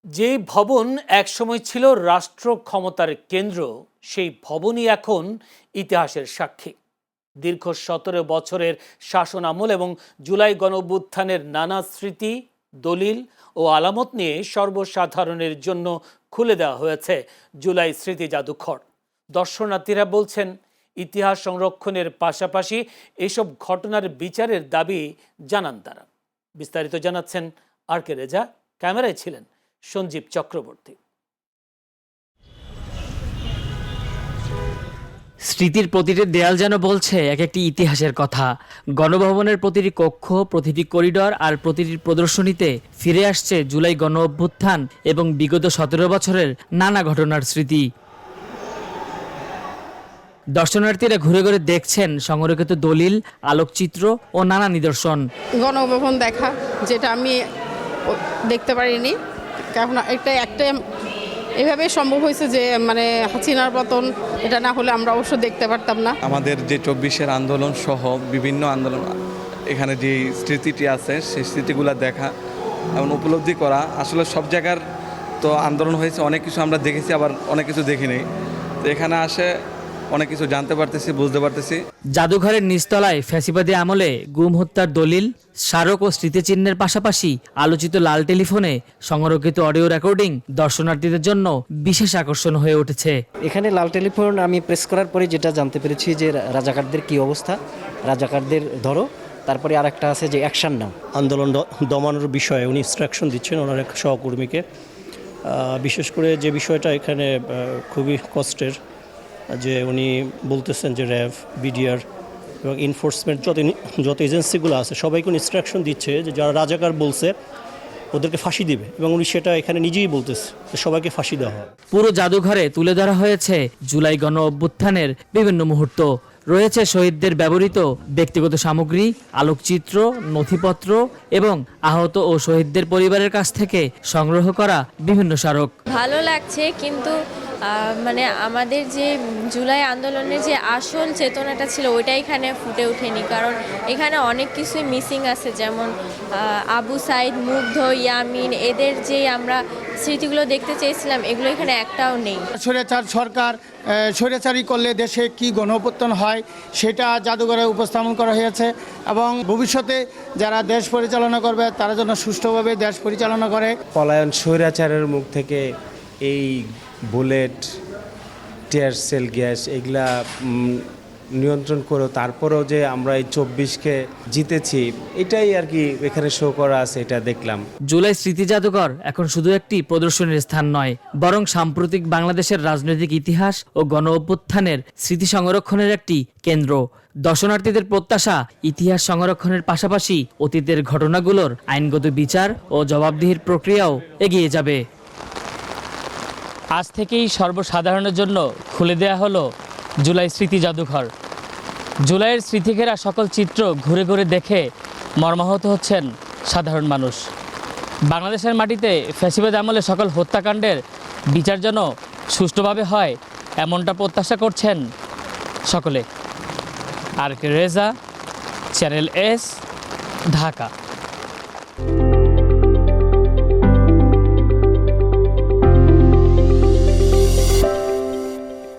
যে ভবন একসময় ছিল রাষ্ট্র ক্ষমতার কেন্দ্র, সেই ভবনই এখন ইতিহাসের সাক্ষী। দীর্ঘ ১৭ বছরের শাসন আমল এবং জুলাই গণঅভ্যুত্থানের নানা স্মৃতি, দলিল ও আলামত নিয়ে সর্বসাধারণের জন্য খুলে দেওয়া হয়েছে জুলাই স্মৃতি জাদুঘর। দর্শনার্থীরা বলছেন, ইতিহাস সংরক্ষণের পাশাপাশি এসব ঘটনার বিচারের দাবি জানান তারা। বিস্তারিত জানাচ্ছেন আর কে রেজা, ক্যামেরায় ছিলেন সঞ্জীব চক্রবর্তী। স্মৃতির প্রতিটি দেয়াল যেন বলছে এক একটি ইতিহাসের কথা। গণভবনের প্রতিটি কক্ষ, প্রতিটি করিডর আর প্রতিটি প্রদর্শনীতে ফিরে আসছে জুলাই গণ অভ্যুত্থান এবং বিগত ১৭ বছরের নানা ঘটনার স্মৃতি। দর্শনার্থীরা ঘুরে ঘুরে দেখছেন সংরক্ষিত দলিল, আলোকচিত্র ও নানা নিদর্শন। গণভবন দেখা, যেটা আমি দেখতে পারিনি, কারণ একটা এভাবে সম্ভব হয়েছে যে হাসিনার পতন, এটা না হলে আমরা অবশ্য দেখতে পারতাম না। আমাদের যে ২৪-এর আন্দোলন সহ বিভিন্ন আন্দোলন, এখানে যে স্মৃতিটি আছে সেই স্মৃতিগুলো দেখা এবং উপলব্ধি করা। আসলে সব জায়গার তো আন্দোলন হয়েছে, অনেক কিছু আমরা দেখেছি, আবার অনেক কিছু দেখিনি। তো এখানে আসে অনেক কিছু জানতে পারতেছি, বুঝতে পারতেছি। জাদুঘরের নিচতলায় ফ্যাসিবাদী আমলে গুম হত্যার দলিল, স্মারক ও স্মৃতিচিহ্নের পাশাপাশি আলোচিত লাল টেলিফোনে সংরক্ষিত অডিও রেকর্ডিং দর্শনার্থীদের জন্য বিশেষ আকর্ষণ হয়ে উঠেছে। এখানে লাল টেলিফোন আমি প্রেস করার পরে যেটা জানতে পেরেছি যে রাজাকারদের কি অবস্থা, রাজাকারদের ধরো, তারপরে আর একটা আছে যে অ্যাকশন নাও, আন্দোলন দমানোর বিষয়ে উনি ইনস্ট্রাকশন দিচ্ছেন ওনার এক সহকর্মীকে। বিশেষ করে যে বিষয়টা এখানে খুবই কষ্টের, যে উনি বলতেছেন যে র্যাব, বিডিআর এবং এনফোর্সমেন্ট যত এজেন্সিগুলো আছে সবাইকে ইনস্ট্রাকশন দিচ্ছে যে যারা রাজাকার বলছে ওদেরকে ফাঁসি দিবে, এবং উনি সেটা এখানে নিজেই বলতেছে যে সবাইকে ফাঁসি দেওয়া হয়। পুরো জাদুঘরে তুলে ধরা হয়েছে জুলাই গণ অভ্যুত্থানের বিভিন্ন মুহূর্ত। রয়েছে শহীদদের ব্যবহৃত ব্যক্তিগত সামগ্রী, আলোকচিত্র, নথিপত্র এবং আহত ও শহীদদের পরিবারের কাছ থেকে সংগ্রহ করা বিভিন্ন স্মারক। ভালো লাগছে, কিন্তু আমাদের যে জুলাই আন্দোলনের যে আসল চেতনাটা ছিল ওইটা এখানে ফুটে ওঠেনি, কারণ এখানে অনেক কিছুই মিসিং আছে, যেমন আবু সাইদ, মুগ্ধ, ইয়ামিন, এদের যে আমরা স্মৃতিগুলো দেখতে চেয়েছিলাম এগুলো এখানে একটাও নেই। স্বৈরাচার সরকার স্বৈরাচারী করলে দেশে কি গণঅভ্যুত্থান হয় সেটা জাদুঘরে উপস্থাপন করা হয়েছে, এবং ভবিষ্যতে যারা দেশ পরিচালনা করবে তারা যেন সুষ্ঠুভাবে দেশ পরিচালনা করে। পলায়ন স্বৈরাচারের মুখ থেকে এই বুলেট, টিয়ার সেল, গ্যাস এগুলা নিয়ন্ত্রণ করে তারপরেও যে আমরা এই ২৪কে জিতেছি, এটাই আর কি এখানে শো করা আছে, এটা দেখলাম। জুলাই স্মৃতি জাদুঘর এখন শুধু একটি প্রদর্শনীর স্থান নয়, বরং সাম্প্রতিক বাংলাদেশের রাজনৈতিক ইতিহাস ও গণ অভ্যুত্থানের স্মৃতি সংরক্ষণের একটি কেন্দ্র। দর্শনার্থীদের প্রত্যাশা, ইতিহাস সংরক্ষণের পাশাপাশি অতীতের ঘটনাগুলোর আইনগত বিচার ও জবাবদিহির প্রক্রিয়াও এগিয়ে যাবে। আজ থেকেই সর্বসাধারণের জন্য খুলে দেয়া হলো জুলাই স্মৃতি জাদুঘর। জুলাইয়ের স্মৃতিঘেরা সকল চিত্র ঘুরে ঘুরে দেখে মর্মাহত হচ্ছেন সাধারণ মানুষ। বাংলাদেশের মাটিতে ফ্যাসিবাদ আমলে সকল হত্যাকাণ্ডের বিচার যেন সুষ্ঠুভাবে হয়, এমনটা প্রত্যাশা করছেন সকলে। আর কে রেজা, চ্যানেল এস, ঢাকা।